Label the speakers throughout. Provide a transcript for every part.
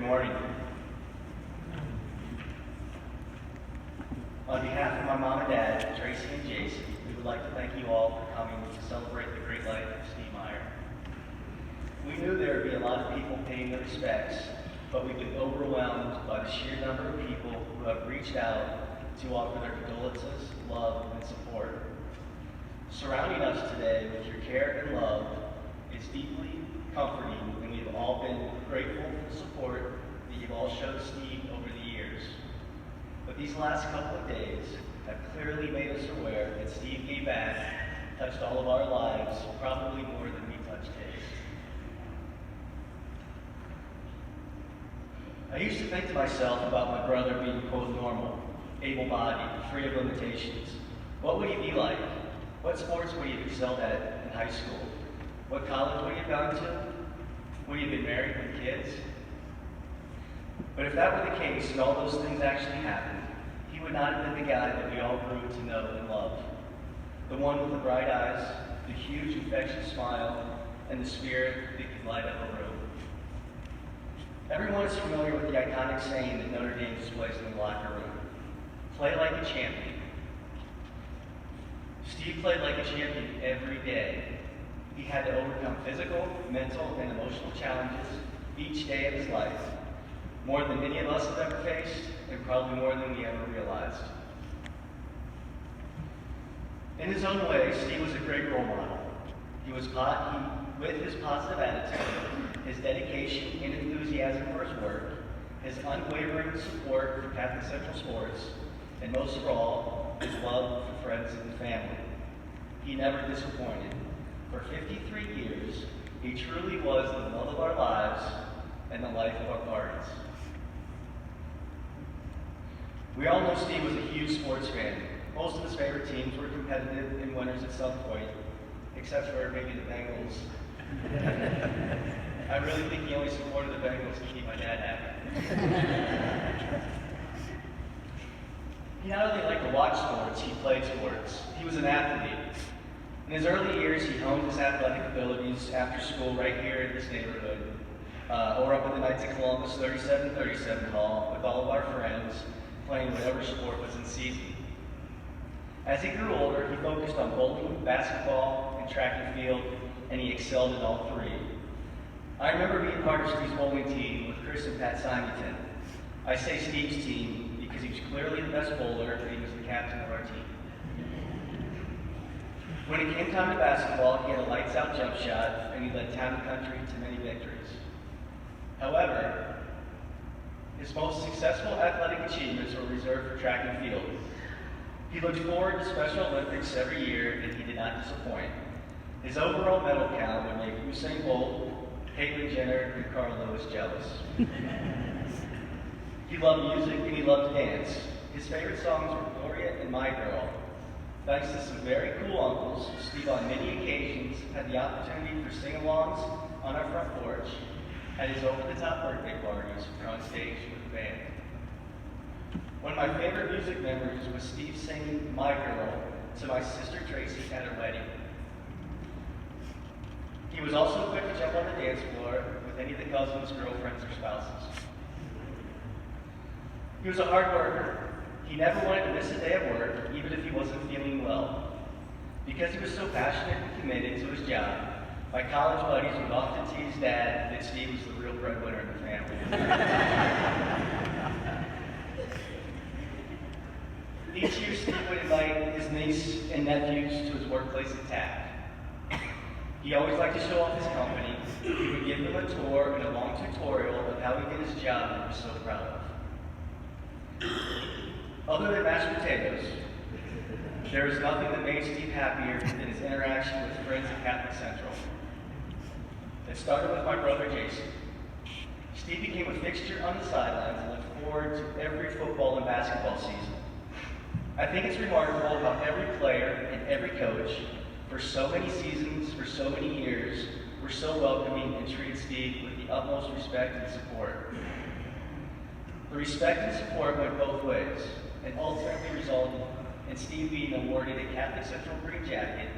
Speaker 1: morning. On behalf of my mom and dad, Tracy and Jason, we would like to thank you all for coming to celebrate the great life of Steve Meyer. We knew there would be a lot of people paying their respects, but we've been overwhelmed by the sheer number of people who have reached out to offer their condolences, love, and support. Surrounding us today with your care and love is deeply comforting, and we have all been grateful for the support that you've all showed Steve over the years. But these last couple of days have clearly made us aware that Steve gave back, touched all of our lives, probably more than we touched his. I used to think to myself about my brother being, quote, normal, able-bodied, free of limitations. What would he be like? What sports would he have excelled at in high school? What college would he have gone to? Would he have been married with kids? But if that were the case and all those things actually happened, he would not have been the guy that we all grew to know and love. The one with the bright eyes, the huge infectious smile, and the spirit that could light up a room. Everyone is familiar with the iconic saying that Notre Dame displays in the locker room: play like a champion. Steve played like a champion every day. He had to overcome physical, mental, and emotional challenges each day of his life, more than any of us have ever faced, and probably more than we ever realized. In his own way, Steve was a great role model. With his positive attitude, his dedication and enthusiasm for his work, his unwavering support for Catholic Central sports, and most of all, his love for friends and family. He never disappointed. For 53 years, he truly was the love of our lives and the life of our parties. We all know Steve was a huge sports fan. Most of his favorite teams were competitive and winners at some point, except for maybe the Bengals. I really think he only supported the Bengals to keep my dad happy. He not only liked to watch sports, he played sports. He was an athlete. In his early years, he honed his athletic abilities after school right here in this neighborhood, or up at the Knights of Columbus 3737 Hall with all of our friends, playing whatever sport was in season. As he grew older, he focused on bowling, basketball, and track and field, and he excelled in all three. I remember being part of Steve's bowling team with Chris and Pat Symington. I say Steve's team because he was clearly the best bowler and he was the captain of our team. When it came time to basketball, he had a lights-out jump shot, and he led town and country to many victories. However, his most successful athletic achievements were reserved for track and field. He looked forward to Special Olympics every year, and he did not disappoint. His overall medal count would make Usain Bolt, Caitlyn Jenner, and Carl Lewis jealous. He loved music, and he loved to dance. His favorite songs were Gloria and My Girl. Thanks to some very cool uncles, Steve on many occasions had the opportunity for sing-alongs on our front porch, at his over-the-top birthday parties, or on stage with the band. One of my favorite music memories was Steve singing My Girl to my sister Tracy at her wedding. He was also quick to jump on the dance floor with any of the cousins, girlfriends, or spouses. He was a hard worker. He never wanted to miss a day of work, even if he wasn't feeling well. Because he was so passionate and committed to his job, my college buddies would often tease Dad that Steve was the real breadwinner in the family. Each year, Steve would invite his niece and nephews to his workplace at TAC. He always liked to show off his company. He would give them a tour and a long tutorial of how he did his job that he was so proud of. Other than mashed potatoes, there is nothing that made Steve happier than his interaction with friends at Catholic Central. It started with my brother Jason. Steve became a fixture on the sidelines and looked forward to every football and basketball season. I think it's remarkable how every player and every coach, for so many seasons, for so many years, were so welcoming and treated Steve with the utmost respect and support. The respect and support went both ways, and ultimately resulted in Steve being awarded a Catholic Central green jacket,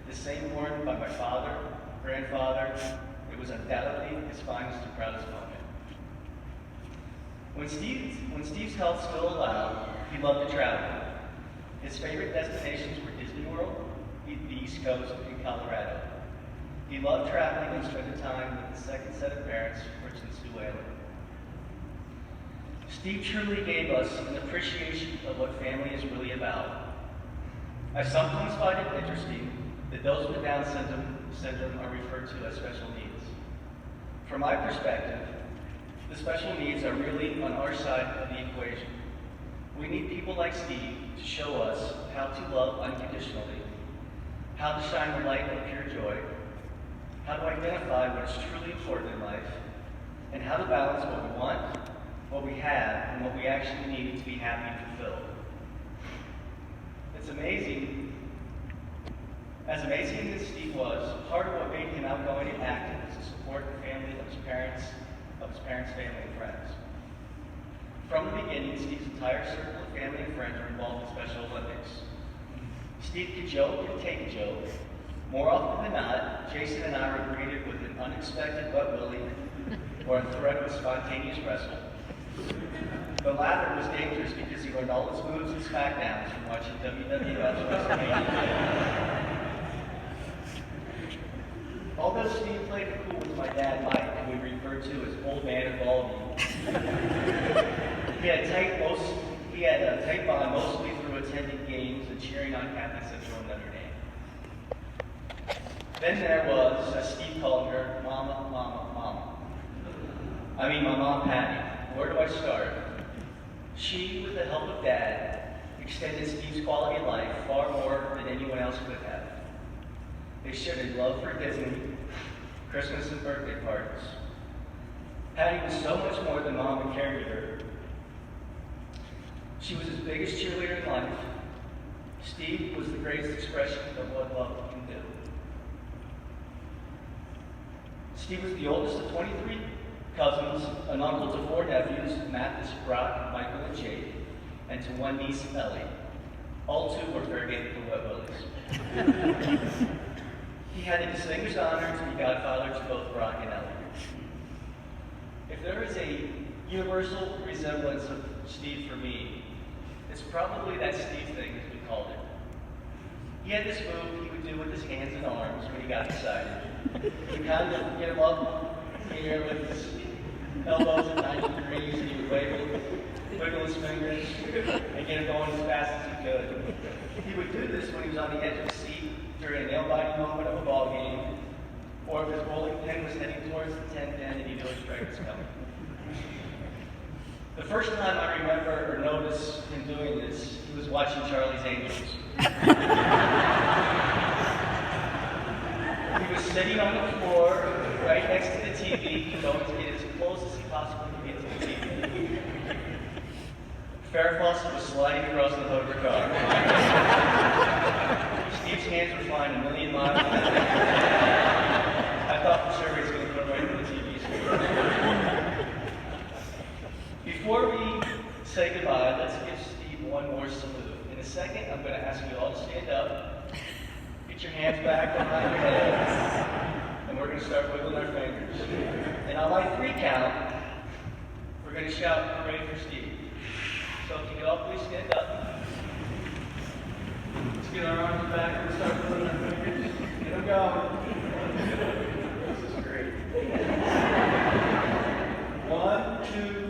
Speaker 1: the same worn by my father, grandfather. It was undoubtedly his finest and proudest moment. When Steve's health still allowed, he loved to travel. His favorite destinations were Disney World, the East Coast, and Colorado. He loved traveling and spending time with the second set of parents, Rich and Sue Whalen. Steve truly gave us an appreciation of what family is really about. I sometimes find it interesting that those with Down syndrome are referred to as special needs. From my perspective, the special needs are really on our side of the equation. We need people like Steve to show us how to love unconditionally, how to shine the light of pure joy, how to identify what is truly important in life, and how to balance what we want, what we have, and what we actually need to be happy and fulfilled. It's amazing. As amazing as Steve was, part of what made him outgoing and active was to support the family of his parents, family, and friends. From the beginning, Steve's entire circle of family and friends were involved in Special Olympics. Steve could joke and take a joke. More often than not, Jason and I were greeted with an unexpected butt willy or a threat of a spontaneous wrestle. The latter was dangerous because he learned all his moves and smackdowns from watching WWF's WrestleMania. Although Steve played it cool with my dad Mike, who we referred to as Old Man of Baldy, he had a tight bond mostly through attending games and cheering on Catholic Central and Notre Dame. Then there was, as Steve called her, Mama, Mama, Mama. I mean, my mom, Patty. Where do I start? She, with the help of Dad, extended Steve's quality of life far more than anyone else could have. They shared a love for Disney, Christmas, and birthday parties. Patty was so much more than mom and caregiver. She was his biggest cheerleader in life. Steve was the greatest expression of what love can do. Steve was the oldest of 23 cousins, an uncle to 4 nephews, Mathis, Brock, Michael, and Jake, and to 1 niece, Ellie. All 2 were fair game for Wet Willies. He had the distinguished honor to be godfather to both Brock and Ellie. If there is a universal resemblance of Steve for me, it's probably that Steve thing, as we called it. He had this move he would do with his hands and arms when he got excited. He kind of get him up here with his elbows at 90 degrees, and he would wiggle his fingers, and get him going as fast as he could. He would do this when he was on the edge of the seat during a nail-biting moment of a ball game, or if his bowling pin was heading towards the 10 pin and he knew his strike was coming. The first time I remember or noticed him doing this, he was watching Charlie's Angels. He was sitting on the floor right next to the TV, going to get as close as he possibly could get to the TV. Farrah Fawcett was sliding across the hood of her car. Steve's hands were flying a million miles an hour. I thought for sure he was going to put right into the TV screen. Before we say goodbye, let's give Steve one more salute. In a second, I'm going to ask you all to stand up, get your hands back behind your heads, and we're going to start wiggling our fingers. And on my 3 count, we're going to shout hooray for Steve. So if you could all please stand up. Let's get our arms back and start pulling our fingers. Get them going. This is great. 1, 2,